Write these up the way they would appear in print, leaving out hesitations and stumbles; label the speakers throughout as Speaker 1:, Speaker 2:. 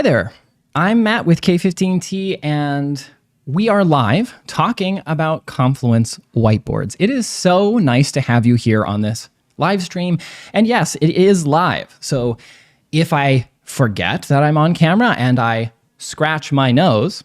Speaker 1: Hi there. I'm Matt with K15T, and we are live talking about Confluence Whiteboards. It is so nice to have you here on this live stream. And yes, it is live. So if I forget that I'm on camera and I scratch my nose,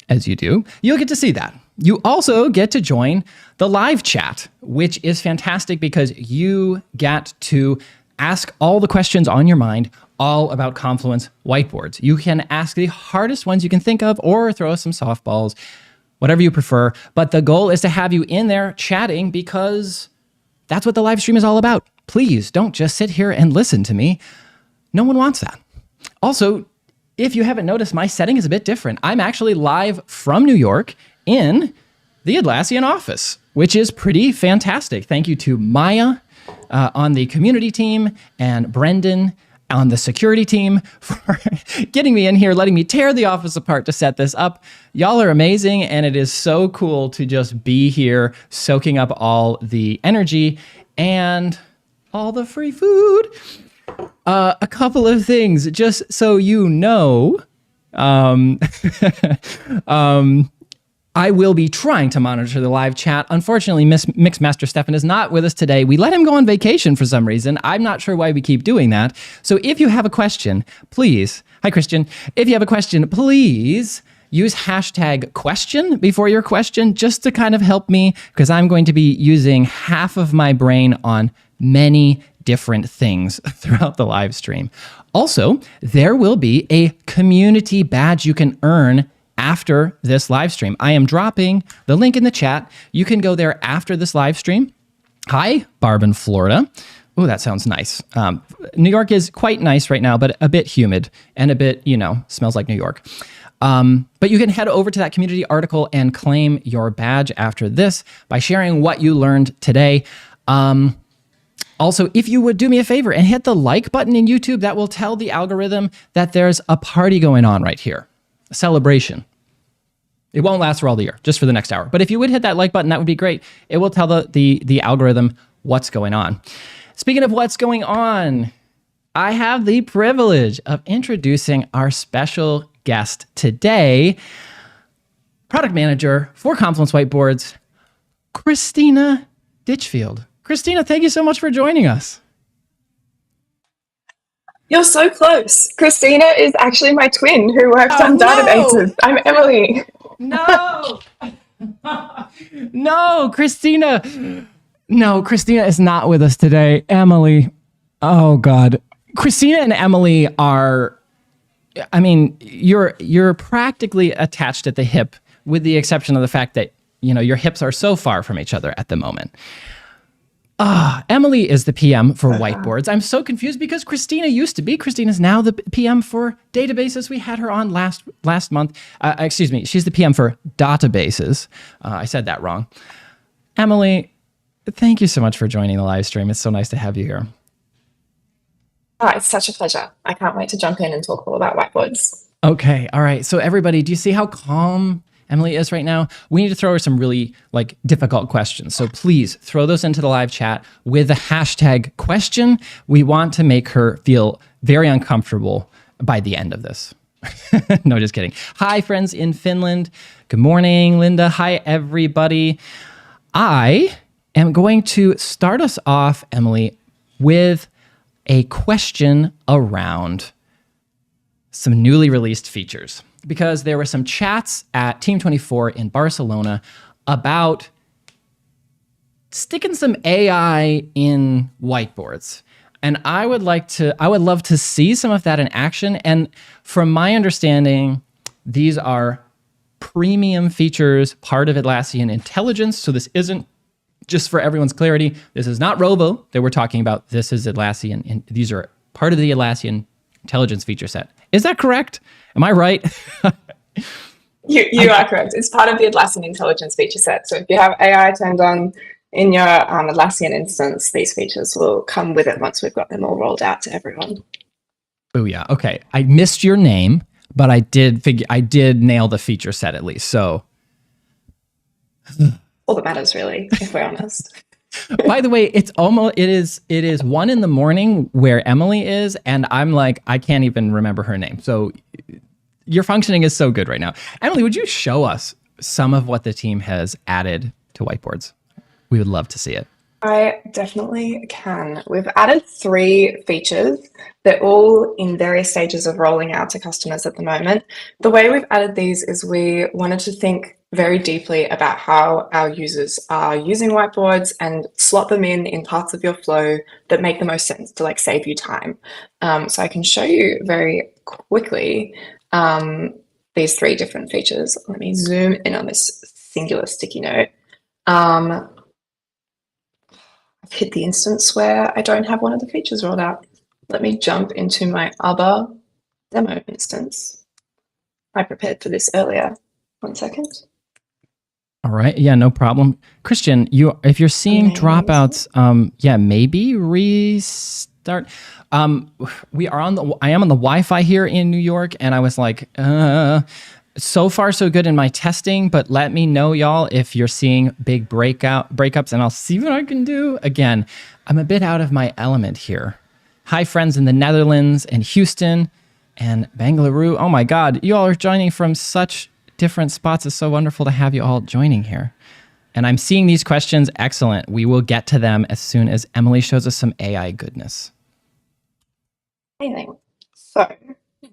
Speaker 1: as you do, you'll get to see that. You also get to join the live chat, which is fantastic because you get to ask all the questions on your mind all about Confluence Whiteboards. You can ask the hardest ones you can think of or throw us some softballs, whatever you prefer. But the goal is to have you in there chatting because that's what the live stream is all about. Please don't just sit here and listen to me. No one wants that. Also, if you haven't noticed, my setting is a bit different. I'm actually live from New York in the Atlassian office, which is pretty fantastic. Thank you to Maya on the community team and Brendan on the security team for getting me in here, letting me tear the office apart to set this up. Y'all are amazing, and it is so cool to just be here soaking up all the energy and all the free food. A couple of things, just so you know, I will be trying to monitor the live chat. Unfortunately, Mixmaster Stefan is not with us today. We let him go on vacation for some reason. I'm not sure why we keep doing that. So if you have a question, please, hi Christian, if you have a question, please use hashtag question before your question just to kind of help me, because I'm going to be using half of my brain on many different things throughout the live stream. Also, there will be a community badge you can earn after this live stream. I am dropping the link in the chat. You can go there after this live stream. Hi, Barb in Florida. Oh, that sounds nice. New York is quite nice right now, but a bit humid and a bit, smells like New York. But you can head over to that community article and claim your badge after this by sharing what you learned today. Also, if you would do me a favor and hit the like button in YouTube, that will tell the algorithm that there's a party going on right here. A celebration. It won't last for all the year, just for the next hour. But if you would hit that like button, that would be great. It will tell the algorithm what's going on. Speaking of what's going on, I have the privilege of introducing our special guest today, product manager for Confluence Whiteboards, Christina Ditchfield. Christina, thank you so much for joining us.
Speaker 2: You're so close. Christina is actually my twin who works on databases. I'm Emily.
Speaker 1: No. No, Christina. No, Christina is not with us today. Emily. Oh, God. Christina and Emily are, you're practically attached at the hip, with the exception of the fact that, your hips are so far from each other at the moment. Emily is the PM for Whiteboards. I'm so confused because Christina is now the PM for databases. We had her on last month. Excuse me, she's the PM for databases. I said that wrong. Emily, thank you so much for joining the live stream. It's so nice to have you here.
Speaker 2: Oh, it's such a pleasure. I can't wait to jump in and talk all about whiteboards.
Speaker 1: Okay, all right. So everybody, do you see how calm Emily is right now? We need to throw her some really difficult questions. So please throw those into the live chat with the hashtag question. We want to make her feel very uncomfortable by the end of this. No, just kidding. Hi, friends in Finland. Good morning, Linda. Hi, everybody. I am going to start us off, Emily, with a question around some newly released features, because there were some chats at Team 24 in Barcelona about sticking some AI in whiteboards. And I would love to see some of that in action. And from my understanding, these are premium features, part of Atlassian intelligence. So this isn't, just for everyone's clarity, this is not Rovo that we're talking about. This is Atlassian, and these are part of the Atlassian intelligence feature set. Is that correct? Am I right?
Speaker 2: You are correct. It's part of the Atlassian intelligence feature set. So if you have AI turned on in your Atlassian instance, these features will come with it once we've got them all rolled out to everyone.
Speaker 1: Oh yeah. Okay. I missed your name, but I did nail the feature set at least. So
Speaker 2: all that matters, really, if we're honest.
Speaker 1: By the way, it is 1 a.m. where Emily is, and I'm like, I can't even remember her name. So your functioning is so good right now. Emily, would you show us some of what the team has added to whiteboards? We would love to see it.
Speaker 2: I definitely can. We've added 3 features. They're all in various stages of rolling out to customers at the moment. The way we've added these is we wanted to think very deeply about how our users are using whiteboards and slot them in parts of your flow that make the most sense to like save you time. So I can show you very quickly these 3 different features. Let me zoom in on this singular sticky note. I've hit the instance where I don't have one of the features rolled out. Let me jump into my other demo instance. I prepared for this earlier. 1 second.
Speaker 1: All right. Yeah, no problem. Christian, if you're seeing dropouts, maybe restart. I am on the Wi-Fi here in New York, and I was like, so far so good in my testing, but let me know, y'all, if you're seeing big breakups, and I'll see what I can do. Again, I'm a bit out of my element here. Hi, friends in the Netherlands and Houston and Bangalore. Oh my God, you all are joining from such different spots. It's so wonderful to have you all joining here. And I'm seeing these questions. Excellent. We will get to them as soon as Emily shows us some AI goodness.
Speaker 2: Amazing. So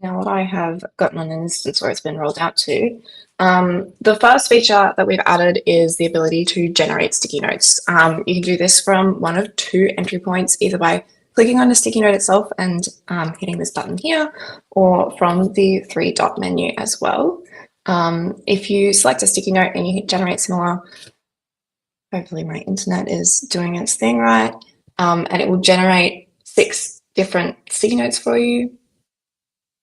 Speaker 2: now what I have gotten on an instance where it's been rolled out to, the first feature that we've added is the ability to generate sticky notes. You can do this from one of 2 entry points, either by clicking on the sticky note itself and hitting this button here, or from the 3-dot menu as well. If you select a sticky note and you hit generate similar, hopefully my internet is doing its thing right, and it will generate 6 different sticky notes for you,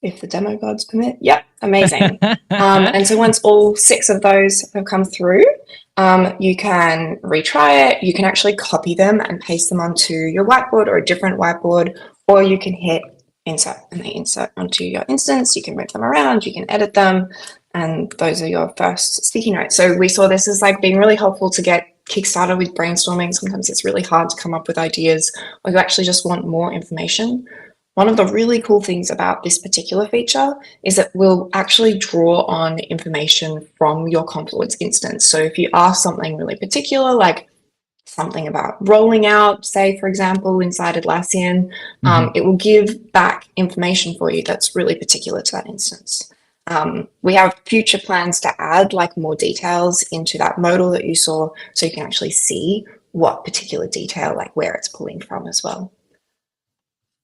Speaker 2: if the demo gods permit. Yep, amazing. And so once all 6 of those have come through, you can retry it. You can actually copy them and paste them onto your whiteboard or a different whiteboard, or you can hit insert and they insert onto your instance. You can move them around, you can edit them, and those are your first sticky notes. So we saw this as like being really helpful to get kickstarted with brainstorming. Sometimes it's really hard to come up with ideas, or you actually just want more information. One of the really cool things about this particular feature is that we'll actually draw on information from your Confluence instance. So if you ask something really particular, like something about rolling out, say, for example, inside Atlassian, it will give back information for you that's really particular to that instance. We have future plans to add like more details into that modal that you saw, so you can actually see what particular detail, like where it's pulling from as well.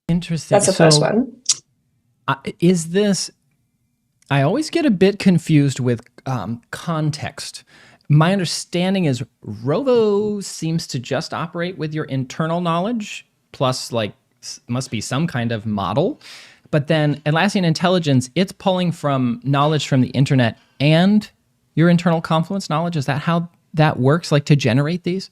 Speaker 1: Interesting.
Speaker 2: That's the first one.
Speaker 1: Is this, I always get a bit confused with context. My understanding is Rovo seems to just operate with your internal knowledge, plus like must be some kind of model. But then Atlassian Intelligence, it's pulling from knowledge from the internet and your internal Confluence knowledge. Is that how that works, like to generate these?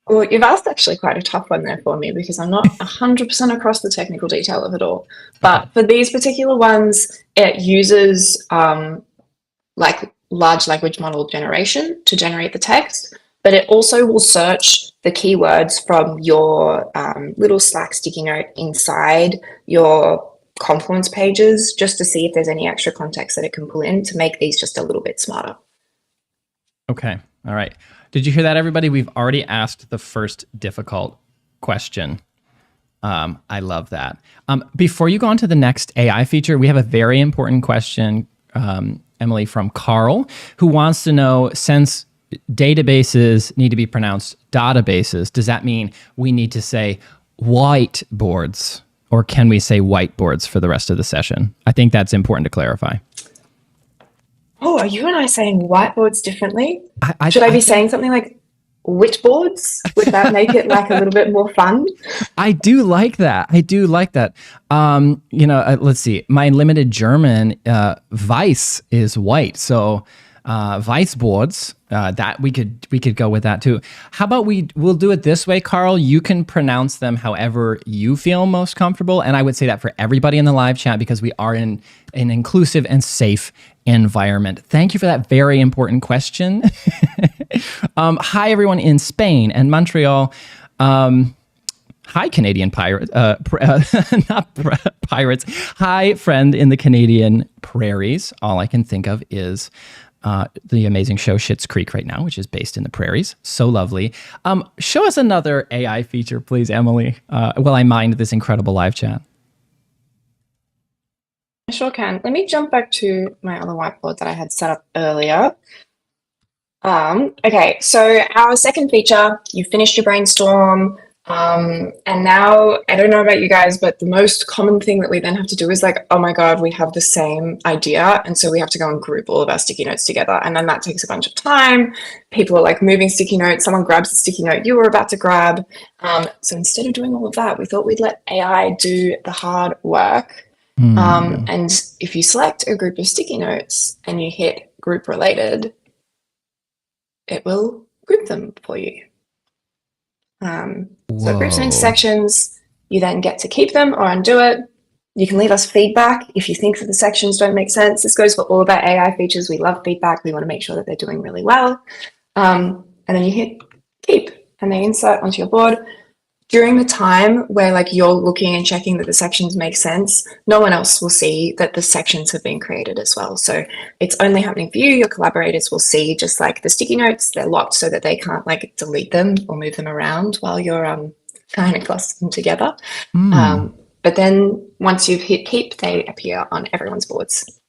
Speaker 2: Well, you've asked actually quite a tough one there for me, because I'm not 100% across the technical detail of it all. But for these particular ones, it uses like large language model generation to generate the text, but it also will search the keywords from your little Slack sticky note inside your Confluence pages, just to see if there's any extra context that it can pull in to make these just a little bit smarter.
Speaker 1: Okay. All right. Did you hear that, everybody? We've already asked the first difficult question. I love that. Before you go on to the next AI feature, we have a very important question, Emily, from Carl, who wants to know, since databases need to be pronounced databases, does that mean we need to say whiteboards, or can we say whiteboards for the rest of the session? I think that's important to clarify.
Speaker 2: Oh, are you and I saying whiteboards differently? Should I be saying something like Whiteboards? Would that make it like a little bit more fun?
Speaker 1: I do like that. Let's see. My limited German, Weiss is white. So Weissboards, that we could go with that too. How about we'll do it this way, Carl? You can pronounce them however you feel most comfortable. And I would say that for everybody in the live chat, because we are in an inclusive and safe environment. Thank you for that very important question. Hi, everyone in Spain and Montreal. Hi, Canadian pirate, pirates. Hi, friend in the Canadian prairies. All I can think of is the amazing show Schitt's Creek right now, which is based in the prairies. So lovely. Show us another AI feature, please, Emily, while I mind this incredible live chat.
Speaker 2: I sure can. Let me jump back to my other whiteboard that I had set up earlier. Okay, so our second feature, you finished your brainstorm, and now, I don't know about you guys, but the most common thing that we then have to do is like, oh my God, we have the same idea. And so we have to go and group all of our sticky notes together. And then that takes a bunch of time. People are like moving sticky notes. Someone grabs the sticky note you were about to grab. So instead of doing all of that, we thought we'd let AI do the hard work. And if you select a group of sticky notes and you hit group related, it will group them for you. So it groups them into sections. You then get to keep them or undo it. You can leave us feedback if you think that the sections don't make sense. This goes for all of our AI features. We love feedback. We want to make sure that they're doing really well. And then you hit keep and they insert onto your board. During the time where like you're looking and checking that the sections make sense, no one else will see that the sections have been created as well. So it's only happening for you. Your collaborators will see just like the sticky notes, they're locked so that they can't like delete them or move them around while you're trying to cluster them together. But then once you've hit keep, they appear on everyone's boards.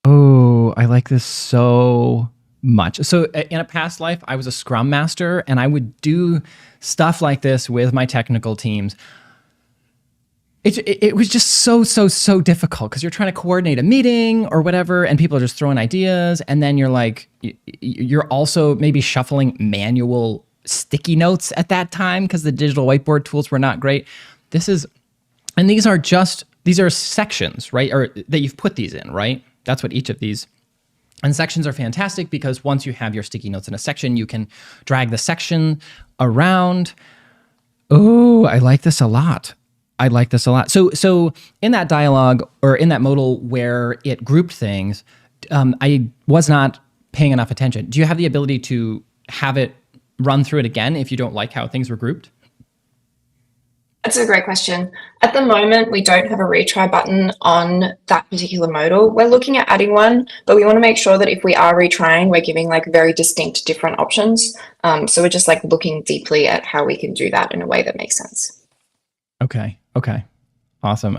Speaker 1: Oh, I like this so much. So in a past life, I was a Scrum Master and I would do stuff like this with my technical teams. It was just so difficult because you're trying to coordinate a meeting or whatever and people are just throwing ideas. And then you're also maybe shuffling manual sticky notes at that time because the digital whiteboard tools were not great. These are sections, right? Or that you've put these in, right? That's what each of these. And sections are fantastic because once you have your sticky notes in a section, you can drag the section around. Oh, I like this a lot. So in that dialogue or in that modal where it grouped things, I was not paying enough attention. Do you have the ability to have it run through it again if you don't like how things were grouped?
Speaker 2: That's a great question. At the moment, we don't have a retry button on that particular modal. We're looking at adding one, but we want to make sure that if we are retrying, we're giving like very distinct different options. So we're just like looking deeply at how we can do that in a way that makes sense.
Speaker 1: Okay. Awesome.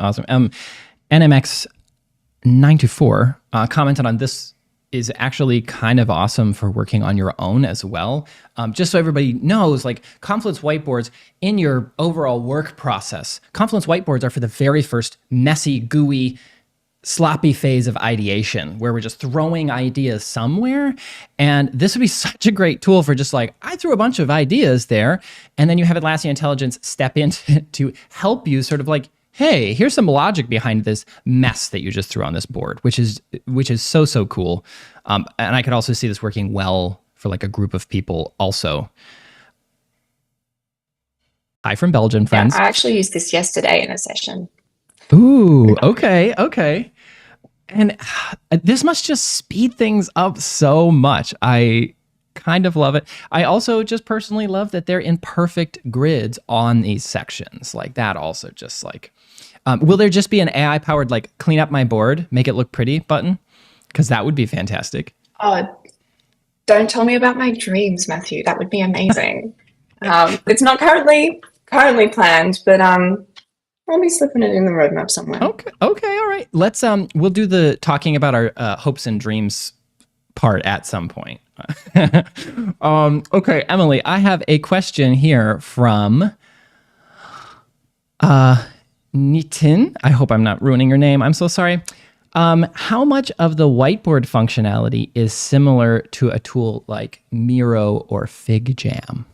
Speaker 1: NMX924 commented on this is actually kind of awesome for working on your own as well. Just so everybody knows, like Confluence Whiteboards in your overall work process, Confluence Whiteboards are for the very first messy, gooey, sloppy phase of ideation where we're just throwing ideas somewhere. And this would be such a great tool for just like, I threw a bunch of ideas there. And then you have Atlassian Intelligence step in to help you sort of like, hey, here's some logic behind this mess that you just threw on this board, which is so cool. And I could also see this working well for like a group of people also. Hi from Belgium, friends.
Speaker 2: Yeah, I actually used this yesterday in a session.
Speaker 1: Ooh, okay. And this must just speed things up so much. I kind of love it. I also just personally love that they're in perfect grids on these sections. Like that also just like, will there just be an AI powered like clean up my board, make it look pretty button? Because that would be fantastic.
Speaker 2: Oh, don't tell me about my dreams, Matthew. That would be amazing. It's not currently planned, but I'll be slipping it in the roadmap somewhere.
Speaker 1: Okay, all right. Let's we'll do the talking about our hopes and dreams part at some point. Okay, Emily, I have a question here from Nitin. I hope I'm not ruining your name. I'm so sorry. How much of the whiteboard functionality is similar to a tool like Miro or FigJam?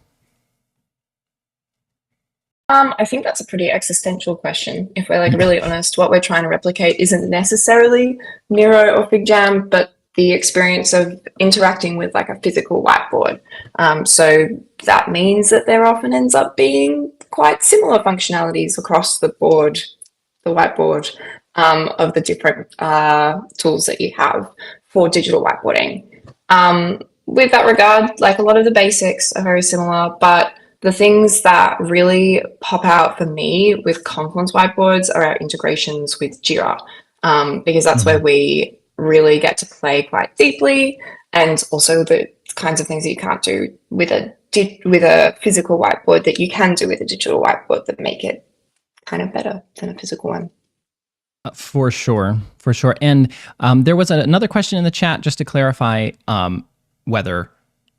Speaker 2: I think that's a pretty existential question. If we're like really honest, what we're trying to replicate isn't necessarily Miro or FigJam, but the experience of interacting with like a physical whiteboard. So that means that there often ends up being quite similar functionalities across the board, the whiteboard, of the different tools that you have for digital whiteboarding. with that regard, like a lot of the basics are very similar, but the things that really pop out for me with Confluence whiteboards are our integrations with Jira, because that's where we really get to play quite deeply, and also the kinds of things that you can't do with a physical whiteboard that you can do with a digital whiteboard that make it kind of better than a physical one.
Speaker 1: For sure, for sure. And there was another question in the chat just to clarify whether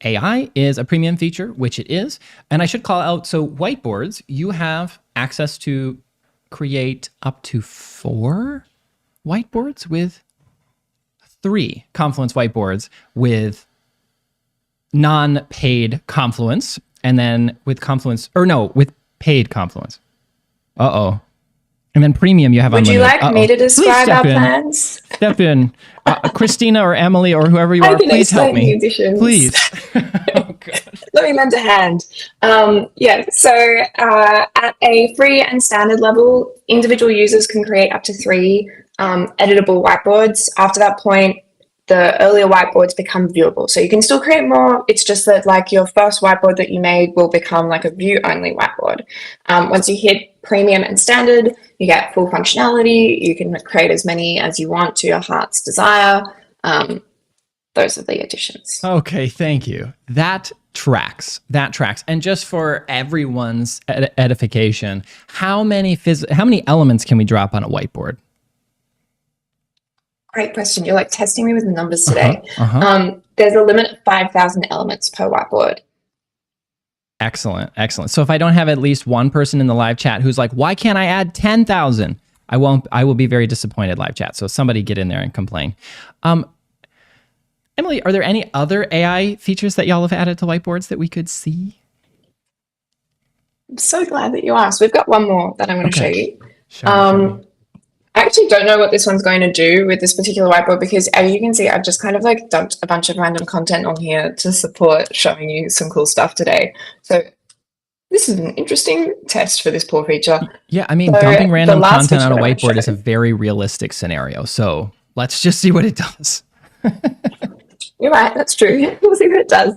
Speaker 1: AI is a premium feature, which it is. And I should call out, so whiteboards, you have access to create up to 4 whiteboards with 3 Confluence whiteboards with non-paid Confluence, and then with Confluence, or no, with paid Confluence. Uh-oh. And then premium, you have
Speaker 2: Would
Speaker 1: unlimited.
Speaker 2: you like me to describe our plans?
Speaker 1: Step in. Christina or Emily or whoever you are, please help me. Please. Oh, God.
Speaker 2: Let me lend a hand. So at a free and standard level, individual users can create up to 3 editable whiteboards. After that point, the earlier whiteboards become viewable. So you can still create more. It's just that like your first whiteboard that you made will become like a view-only whiteboard. Once you hit premium and standard, you get full functionality. You can create as many as you want to your heart's desire. Those are the additions.
Speaker 1: Okay, thank you. That tracks. And just for everyone's edification, how many elements can we drop on a whiteboard?
Speaker 2: Great question. You're like testing me with the numbers today. There's a limit of 5,000 elements per whiteboard.
Speaker 1: Excellent. So if I don't have at least one person in the live chat who's like, why can't I add 10,000? I will be very disappointed, live chat. So somebody get in there and complain. Emily, are there any other AI features that y'all have added to whiteboards that we could see?
Speaker 2: I'm so glad that you asked. We've got one more that I'm going to show you.
Speaker 1: Show me.
Speaker 2: I actually don't know what this one's going to do with this particular whiteboard, because as you can see, I've just kind of like dumped a bunch of random content on here to support showing you some cool stuff today. So this is an interesting test for this poor feature.
Speaker 1: Yeah, I mean, dumping random content on a whiteboard is a very realistic scenario. So let's just see what it does.
Speaker 2: You're right, that's true. We'll see what it does.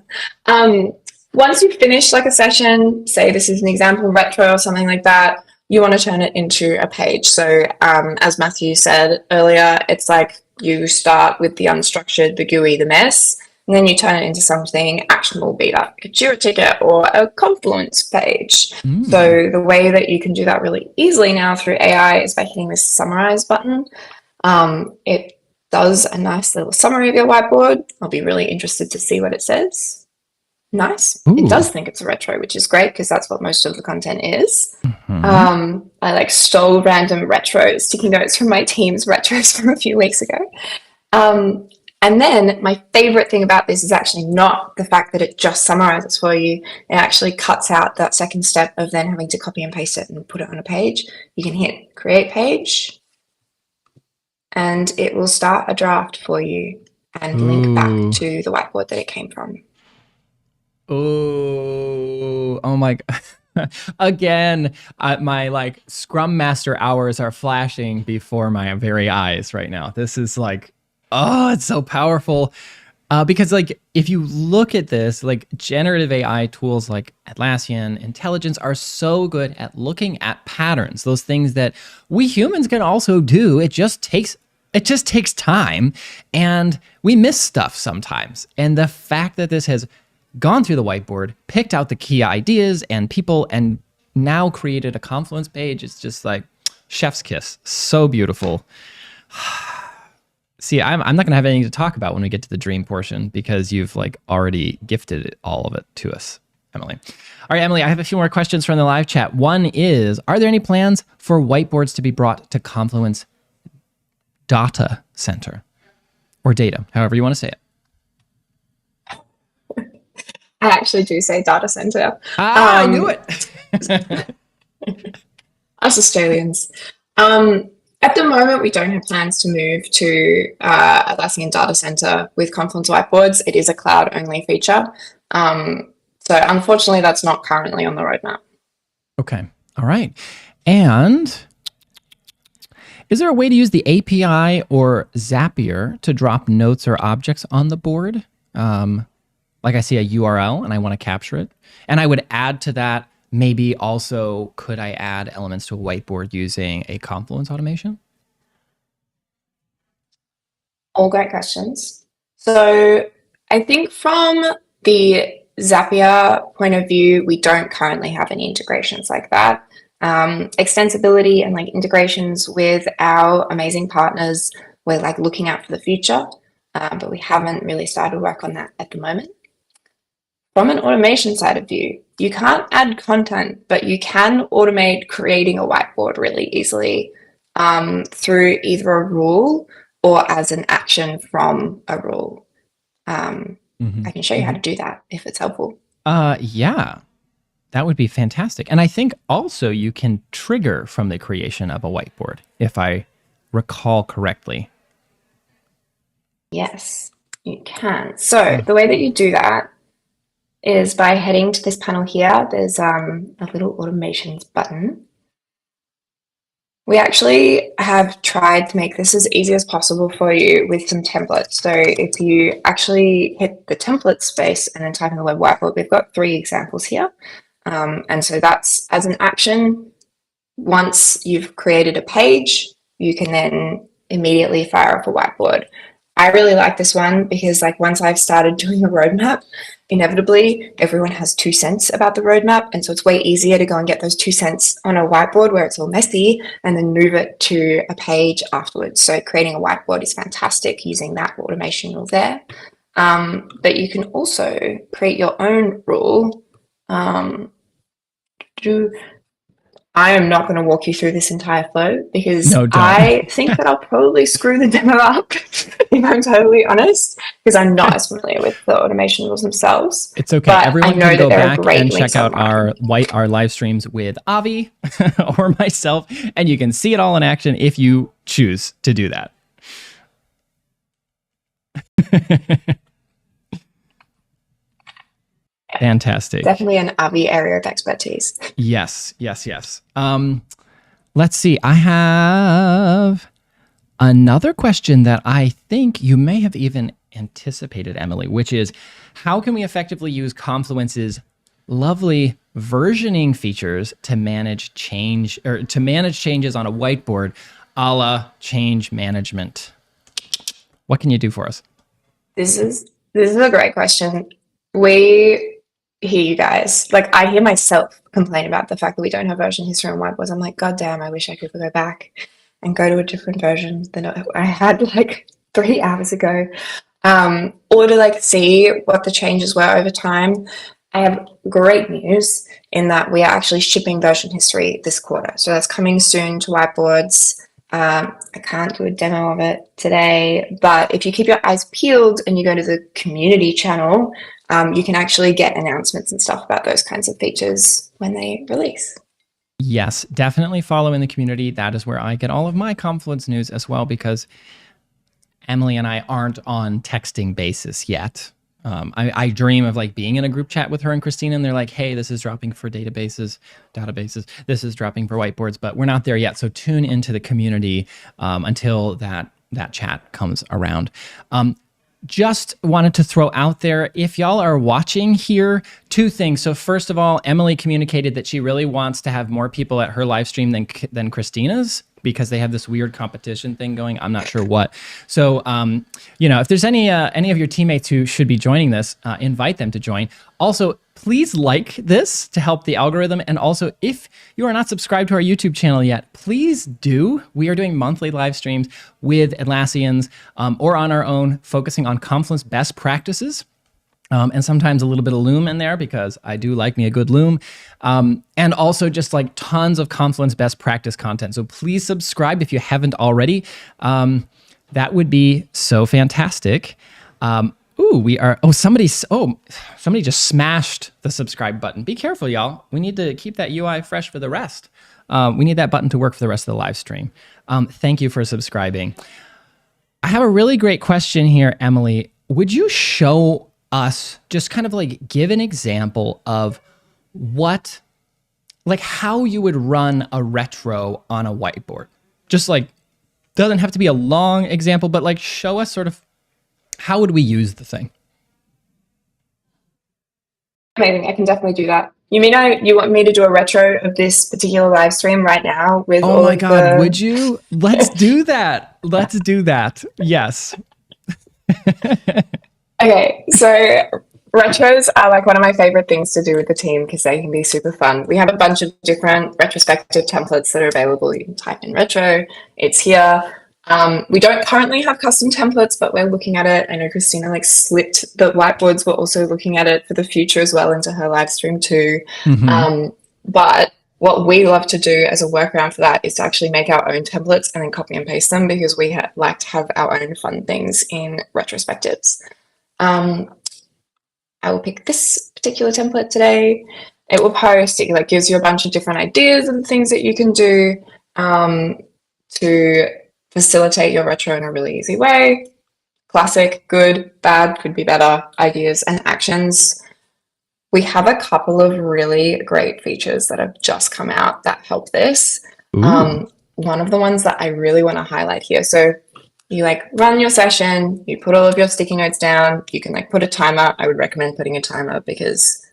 Speaker 2: Once you finish like a session, say this is an example retro or something like that, you want to turn it into a page. So as Matthew said earlier, it's like you start with the unstructured, the GUI, the mess, and then you turn it into something actionable, be that a Jira ticket or a Confluence page. So the way that you can do that really easily now through AI is by hitting this summarize button. It does a nice little summary of your whiteboard. I'll be really interested to see what it says. Nice. It does think it's a retro, which is great because that's what most of the content is. I like stole random retro sticky notes from my team's retros from a few weeks ago. And then my favorite thing about this is actually not the fact that it just summarizes for you. It actually cuts out that second step of then having to copy and paste it and put it on a page. You can hit create page and it will start a draft for you and link back to the whiteboard that it came from.
Speaker 1: Oh my God. Again, my like Scrum Master hours are flashing before my very eyes right now. This is like, oh, it's so powerful. Because like, if you look at this, like generative AI tools like Atlassian, Intelligence are so good at looking at patterns, those things that we humans can also do. It just takes time and we miss stuff sometimes. And the fact that this has gone through the whiteboard, picked out the key ideas and people, and now created a Confluence page, it's just like chef's kiss. So beautiful. See, I'm not going to have anything to talk about when we get to the dream portion because you've like already gifted all of it to us, Emily. All right, Emily, I have a few more questions from the live chat. One is, are there any plans for whiteboards to be brought to Confluence Data Center or data, however you want to say it?
Speaker 2: I actually do say data center.
Speaker 1: I knew it.
Speaker 2: Us Australians. At the moment, we don't have plans to move to Atlassian Data Center with Confluence Whiteboards. It is a cloud-only feature. So unfortunately, that's not currently on the roadmap. Okay.
Speaker 1: All right. And is there a way to use the API or Zapier to drop notes or objects on the board? Like I see a URL and I want to capture it. And I would add to that, maybe also, could I add elements to a whiteboard using a Confluence automation?
Speaker 2: All great questions. So I think from the Zapier point of view, we don't currently have any integrations like that. Extensibility and like integrations with our amazing partners, we're like looking out for the future, but we haven't really started work on that at the moment. From an automation side of view, you can't add content, but you can automate creating a whiteboard really easily through either a rule or as an action from a rule. I can show you how to do that if it's helpful.
Speaker 1: Yeah, that would be fantastic. And I think also you can trigger from the creation of a whiteboard, if I recall correctly.
Speaker 2: Yes, you can. So the way that you do that is by heading to this panel here. There's a little automations button. We actually have tried to make this as easy as possible for you with some templates. So if you actually hit the template space and then type in the web whiteboard, we've got 3 examples here. And so that's as an action. Once you've created a page, you can then immediately fire up a whiteboard. I really like this one because like once I've started doing a roadmap, inevitably everyone has 2 cents about the roadmap. And so it's way easier to go and get those 2 cents on a whiteboard where it's all messy and then move it to a page afterwards. So creating a whiteboard is fantastic using that automation rule there. But you can also create your own rule. I am not going to walk you through this entire flow because I think that I'll probably screw the demo up if I'm totally honest, because I'm not as familiar with the automation rules themselves.
Speaker 1: It's okay. Everyone can go back and check out our live streams with Avi or myself, and you can see it all in action if you choose to do that. Fantastic.
Speaker 2: Definitely an Avi area of expertise.
Speaker 1: Yes, yes, yes. Let's see. I have another question that I think you may have even anticipated, Emily, which is how can we effectively use Confluence's lovely versioning features to manage change or to manage changes on a whiteboard, a la change management? What can you do for us?
Speaker 2: This is a great question. We hear you guys. Like I hear myself complain about the fact that we don't have version history on whiteboards. I'm like, God damn, I wish I could go back and go to a different version than I had like 3 hours ago. Or to like see what the changes were over time. I have great news in that we are actually shipping version history this quarter. So that's coming soon to whiteboards. I can't do a demo of it today, but if you keep your eyes peeled and you go to the community channel, you can actually get announcements and stuff about those kinds of features when they release.
Speaker 1: Yes, definitely follow in the community. That is where I get all of my Confluence news as well, because Emily and I aren't on texting basis yet. I dream of like being in a group chat with her and Christina, and they're like, hey, this is dropping for databases. This is dropping for whiteboards, but we're not there yet. So tune into the community until that chat comes around. Just wanted to throw out there, if y'all are watching here, 2 things. So first of all, Emily communicated that she really wants to have more people at her live stream than Christina's, because they have this weird competition thing going. I'm not sure what. So, if there's any of your teammates who should be joining this, invite them to join. Also, please like this to help the algorithm. And also, if you are not subscribed to our YouTube channel yet, please do. We are doing monthly live streams with Atlassians or on our own, focusing on Confluence best practices. And sometimes a little bit of Loom in there, because I do like me a good Loom. And also just like tons of Confluence best practice content. So please subscribe if you haven't already. That would be so fantastic. Somebody just smashed the subscribe button. Be careful, y'all. We need to keep that UI fresh for the rest. We need that button to work for the rest of the live stream. Thank you for subscribing. I have a really great question here, Emily. Would you show us, just kind of like give an example of how you would run a retro on a whiteboard? Just like, doesn't have to be a long example, but like show us sort of how would we use the thing?
Speaker 2: Amazing. I can definitely do that. You want me to do a retro of this particular live stream right now with
Speaker 1: Oh
Speaker 2: all
Speaker 1: my
Speaker 2: of
Speaker 1: God,
Speaker 2: the...
Speaker 1: would you? Let's do that. Let's do that. Yes.
Speaker 2: Okay, so retros are like one of my favorite things to do with the team because they can be super fun. We have a bunch of different retrospective templates that are available. You can type in retro, it's here. We don't currently have custom templates, but we're looking at it. I know Christina like slipped the whiteboards. We're also looking at it for the future as well into her live stream too. But what we love to do as a workaround for that is to actually make our own templates and then copy and paste them because we like to have our own fun things in retrospectives. I will pick this particular template today. It will post, it like gives you a bunch of different ideas and things that you can do to facilitate your retro in a really easy way. Classic, good, bad, could be better, ideas and actions. We have a couple of really great features that have just come out that help this. One of the ones that I really want to highlight here. So you like run your session, you put all of your sticky notes down, you can like put a timer. I would recommend putting a timer because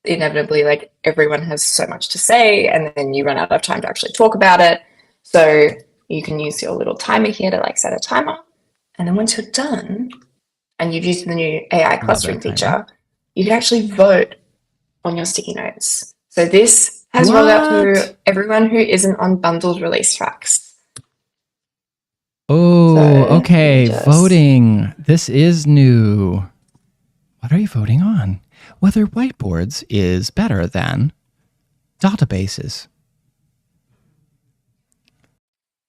Speaker 2: inevitably like everyone has so much to say and then you run out of time to actually talk about it. So you can use your little timer here to like set a timer. And then once you're done and you've used the new AI clustering feature, you can actually vote on your sticky notes. So this has rolled out to everyone who isn't on bundled release tracks.
Speaker 1: Oh, so, okay. Voting. This is new. What are you voting on? Whether whiteboards is better than databases.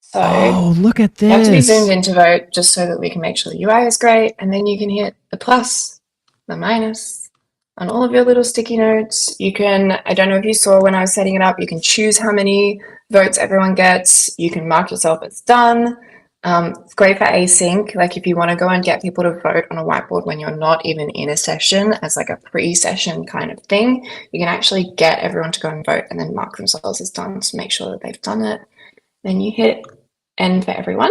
Speaker 1: So look at this.
Speaker 2: You have to be zoomed in to vote just so that we can make sure the UI is great. And then you can hit the plus, the minus on all of your little sticky notes. You can, I don't know if you saw when I was setting it up, you can choose how many votes everyone gets. You can mark yourself as done. It's great for async. Like if you want to go and get people to vote on a whiteboard when you're not even in a session as like a pre-session kind of thing, you can actually get everyone to go and vote and then mark themselves as done to make sure that they've done it. Then you hit end for everyone.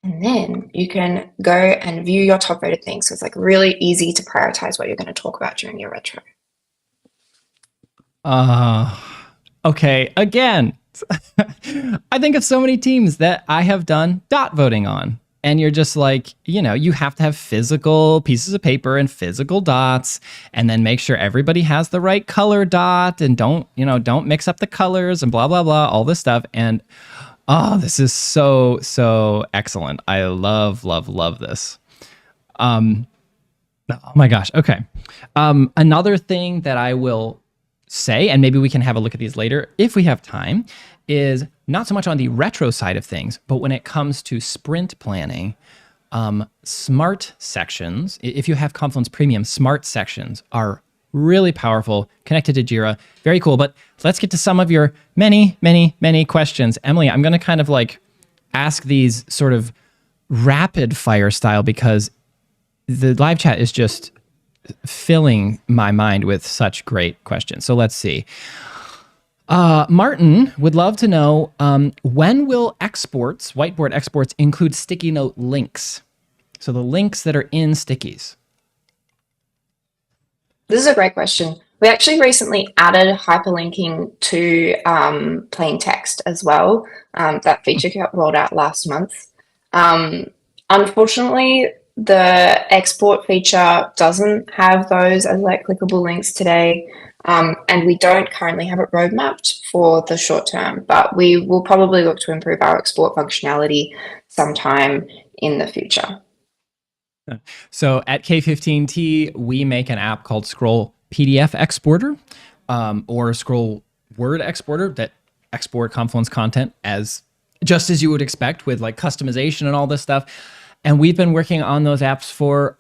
Speaker 2: And then you can go and view your top voted things. So it's like really easy to prioritize what you're going to talk about during your retro.
Speaker 1: Okay, again, I think of so many teams that I have done dot voting on. And you're just like, you know, you have to have physical pieces of paper and physical dots and then make sure everybody has the right color dot and don't mix up the colors and blah, blah, blah, all this stuff. And this is so excellent. I love this. Oh my gosh. Okay. Another thing that I will say, and maybe we can have a look at these later if we have time, is not so much on the retro side of things, but when it comes to sprint planning, smart sections, if you have Confluence Premium, smart sections are really powerful, connected to Jira, very cool. But let's get to some of your many questions. Emily, I'm going to kind of like ask these sort of rapid fire style because the live chat is just filling my mind with such great questions. So let's see. Martin would love to know, when will exports, whiteboard exports, include sticky note links? So the links that are in stickies.
Speaker 2: This is a great question. We actually recently added hyperlinking to plain text as well. That feature got rolled out last month. Unfortunately, the export feature doesn't have those as like clickable links today. And we don't currently have it roadmapped for the short term, but we will probably look to improve our export functionality sometime in the future.
Speaker 1: So at K15T, we make an app called Scroll PDF Exporter or Scroll Word Exporter that export Confluence content just as you would expect with like customization and all this stuff. And we've been working on those apps for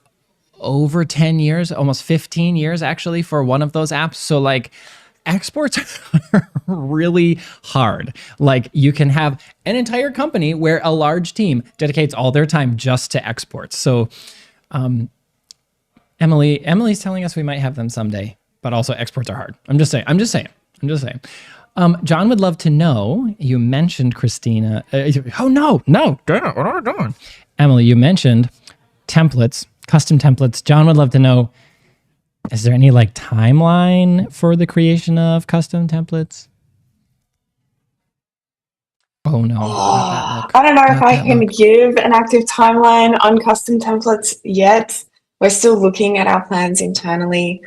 Speaker 1: over 10 years, almost 15 years actually for one of those apps. So like exports are really hard. Like you can have an entire company where a large team dedicates all their time just to exports. So Emily's telling us we might have them someday, but also exports are hard. I'm just saying. John would love to know, you mentioned Christina. No, what are we doing? Emily, you mentioned templates, custom templates. John would love to know, Is there any like timeline for the creation of custom templates? Oh no, not that look.
Speaker 2: I don't know if
Speaker 1: Not
Speaker 2: I
Speaker 1: that
Speaker 2: can
Speaker 1: look.
Speaker 2: give an active timeline on custom templates yet. We're still looking at our plans internally.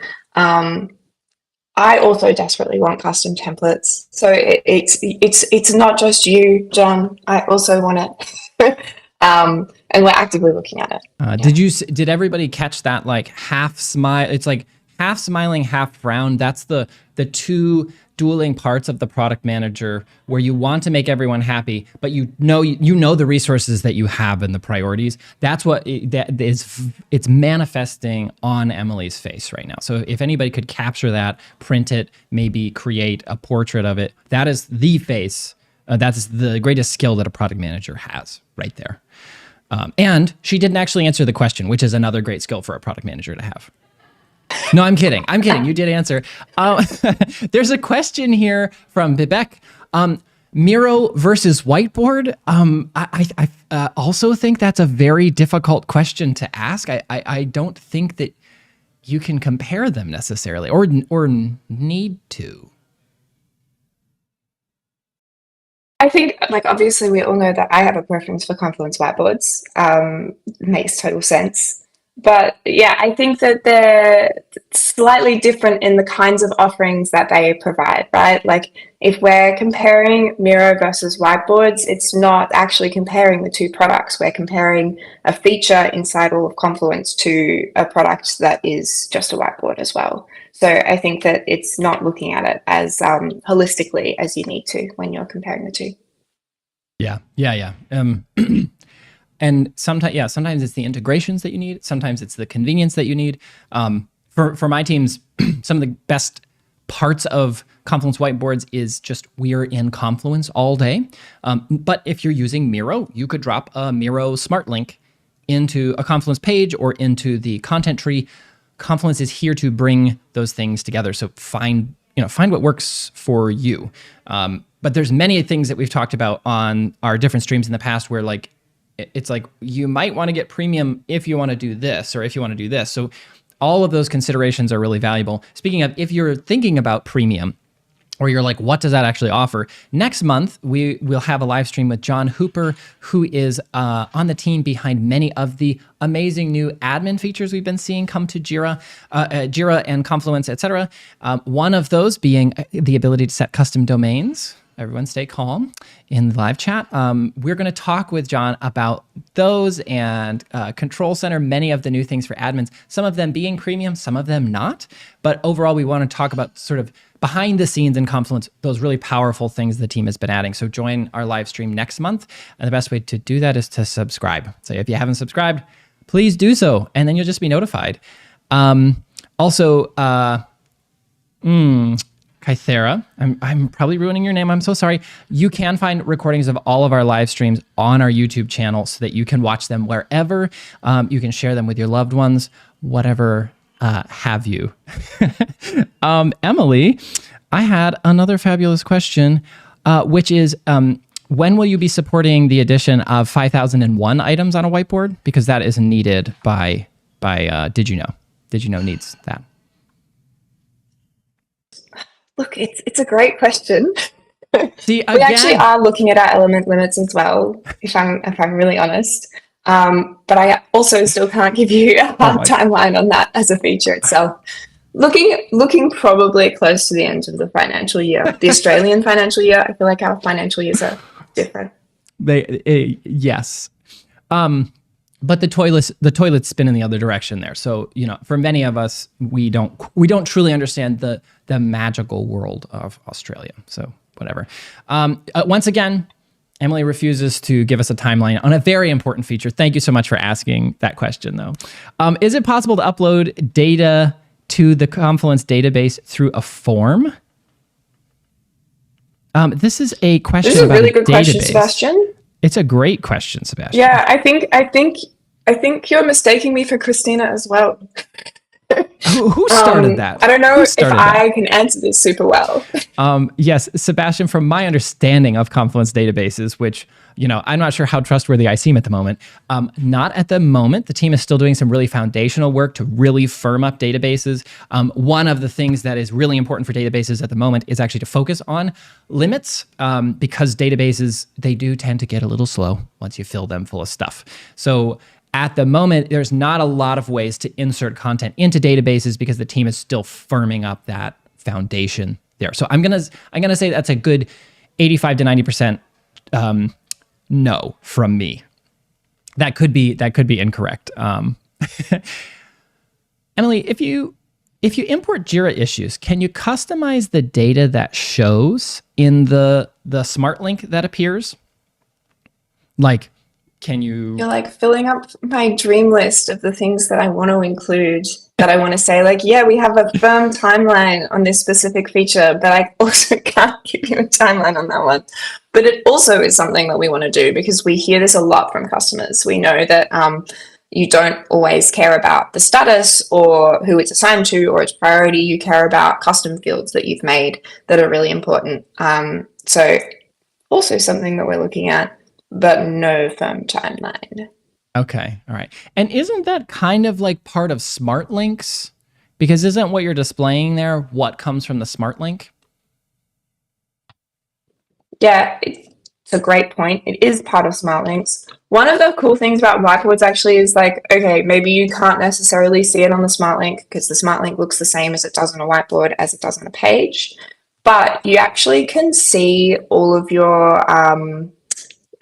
Speaker 2: I also desperately want custom templates. So it's not just you, John. I also want it. And we're actively looking at it.
Speaker 1: Did everybody catch that like half smile? It's like half smiling, half frown. That's the two dueling parts of the product manager where you want to make everyone happy, but you know the resources that you have and the priorities. That's what it's manifesting on Emily's face right now. So if anybody could capture that, print it, maybe create a portrait of it, that is the face. That's the greatest skill that a product manager has right there. And she didn't actually answer the question, which is another great skill for a product manager to have. No, I'm kidding. You did answer. There's a question here from Vivek. Miro versus Whiteboard. I also think that's a very difficult question to ask. I don't think that you can compare them necessarily or need to.
Speaker 2: I think, like, obviously we all know that I have a preference for Confluence Whiteboards. Makes total sense. But yeah, I think that they're slightly different in the kinds of offerings that they provide, right? Like if we're comparing Miro versus Whiteboards, it's not actually comparing the two products. We're comparing a feature inside all of Confluence to a product that is just a whiteboard as well. So I think that it's not looking at it as holistically as you need to when you're comparing the two.
Speaker 1: Yeah. And sometimes it's the integrations that you need. Sometimes it's the convenience that you need. For my teams, some of the best parts of Confluence Whiteboards is just we're in Confluence all day. But if you're using Miro, you could drop a Miro smart link into a Confluence page or into the content tree. Confluence is here to bring those things together. So find what works for you. But there's many things that we've talked about on our different streams in the past where like, it's like you might want to get premium if you want to do this or if you want to do this. So all of those considerations are really valuable. Speaking of, if you're thinking about premium or you're like, what does that actually offer? Next month, we will have a live stream with John Hooper, who is on the team behind many of the amazing new admin features we've been seeing come to Jira and Confluence, etc. One of those being the ability to set custom domains. Everyone stay calm in the live chat. We're going to talk with John about those and Control Center, many of the new things for admins, some of them being premium, some of them not. But overall, we want to talk about sort of behind the scenes in Confluence, those really powerful things the team has been adding. So join our live stream next month. And the best way to do that is to subscribe. So if you haven't subscribed, please do so, and then you'll just be notified. Kythera, I'm probably ruining your name. I'm so sorry. You can find recordings of all of our live streams on our YouTube channel so that you can watch them wherever. You can share them with your loved ones, whatever have you. Emily, I had another fabulous question, which is, when will you be supporting the addition of 5001 items on a whiteboard? Because that is needed by Did You Know? Did You Know needs that.
Speaker 2: Look, it's a great question.
Speaker 1: See,
Speaker 2: we actually are looking at our element limits as well, if I'm really honest. But I also still can't give you a hard timeline on that as a feature itself. Looking probably close to the end of the financial year, the Australian financial year. I feel like our financial years are different.
Speaker 1: Yes. But the toilets spin in the other direction there. So, for many of us, we don't truly understand the magical world of Australia. So whatever. Once again, Emily refuses to give us a timeline on a very important feature. Thank you so much for asking that question, though. Is it possible to upload data to the Confluence database through a form? This is a question.
Speaker 2: This is a
Speaker 1: about
Speaker 2: really good
Speaker 1: database.
Speaker 2: Question, Sebastian.
Speaker 1: It's a great question, Sebastian.
Speaker 2: Yeah, I think you're mistaking me for Christina as well.
Speaker 1: Who started that?
Speaker 2: I don't know if I can answer this super well.
Speaker 1: Yes, Sebastian, from my understanding of Confluence databases, which I'm not sure how trustworthy I seem at the moment. Not at the moment. The team is still doing some really foundational work to really firm up databases. One of the things that is really important for databases at the moment is actually to focus on limits, because databases, they do tend to get a little slow once you fill them full of stuff. So at the moment, there's not a lot of ways to insert content into databases because the team is still firming up that foundation there. So I'm gonna say that's a good 85 to 90% no from me. That could be incorrect. Emily, if you import Jira issues, can you customize the data that shows in the smart link that appears? Like, can you?
Speaker 2: You're like filling up my dream list of the things that I want to include, that I want to say, like, yeah, we have a firm timeline on this specific feature, but I also can't give you a timeline on that one. But it also is something that we want to do because we hear this a lot from customers. We know that you don't always care about the status or who it's assigned to or its priority. You care about custom fields that you've made that are really important. So also something that we're looking at, but no firm timeline.
Speaker 1: Okay, all right. And isn't that kind of like part of smart links? Because isn't what you're displaying there what comes from the smart link?
Speaker 2: Yeah, it's a great point. It is part of smart links. One of the cool things about whiteboards actually is like, okay, maybe you can't necessarily see it on the smart link because the smart link looks the same as it does on a whiteboard as it does on a page, but you actually can see all of your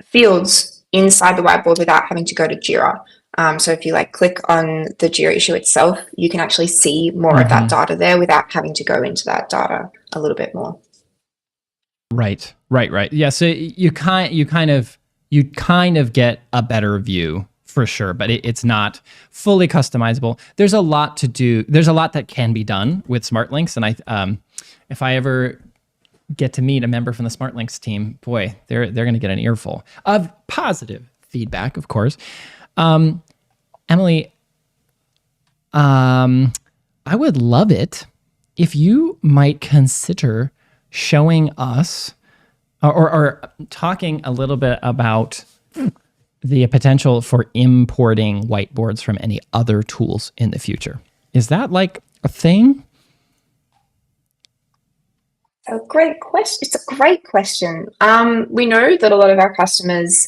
Speaker 2: fields inside the whiteboard without having to go to Jira. So if you like click on the Jira issue itself, you can actually see more of that data there without having to go into that data a little bit more.
Speaker 1: Right. Yeah. So you kind of get a better view for sure, but it's not fully customizable. There's a lot to do. There's a lot that can be done with smart links, and if I ever get to meet a member from the Smart Links team, boy, they're going to get an earful of positive feedback, of course. Emily, I would love it if you might consider showing us or talking a little bit about the potential for importing whiteboards from any other tools in the future. Is that like a thing?
Speaker 2: A great question. It's a great question. We know that a lot of our customers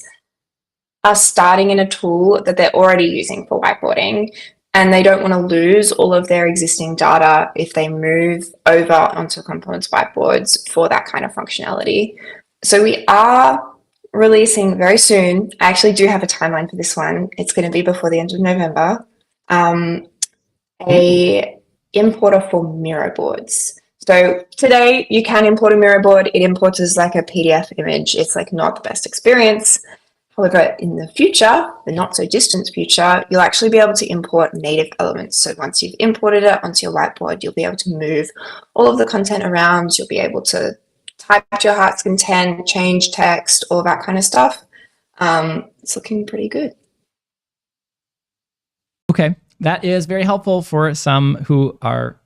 Speaker 2: are starting in a tool that they're already using for whiteboarding, and they don't want to lose all of their existing data if they move over onto Confluence Whiteboards for that kind of functionality. So we are releasing very soon. I actually do have a timeline for this one. It's going to be before the end of November. A importer for Miro boards. So today you can import a Miro board. It imports as like a PDF image. It's like not the best experience. However, in the future, the not so distant future, you'll actually be able to import native elements. So once you've imported it onto your whiteboard, you'll be able to move all of the content around. You'll be able to type to your heart's content, change text, all that kind of stuff. It's looking pretty good.
Speaker 1: Okay, that is very helpful for some who are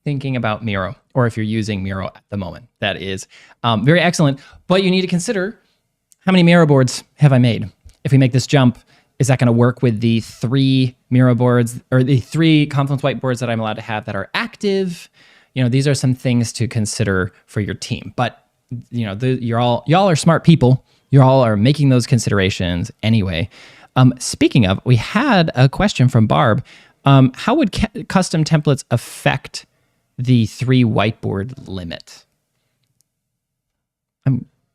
Speaker 1: thinking about Miro, or if you're using Miro at the moment. That is very excellent. But you need to consider, how many Miro boards have I made? If we make this jump, is that going to work with the 3 Miro boards or the 3 Confluence whiteboards that I'm allowed to have that are active? These are some things to consider for your team. But y'all are smart people. You all are making those considerations anyway. Speaking of, we had a question from Barb. How would custom templates affect the 3 whiteboard limit?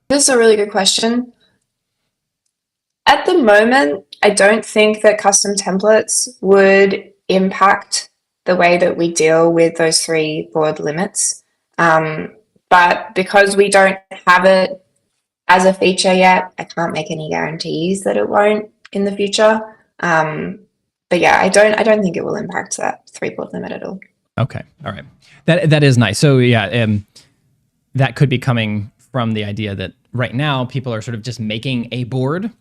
Speaker 2: This is a really good question. At the moment, I don't think that custom templates would impact the way that we deal with those 3 board limits. But because we don't have it as a feature yet, I can't make any guarantees that it won't in the future. But yeah, I don't think it will impact that 3 board limit at all.
Speaker 1: Okay, all right. That is nice. So yeah, that could be coming from the idea that right now people are sort of just making a board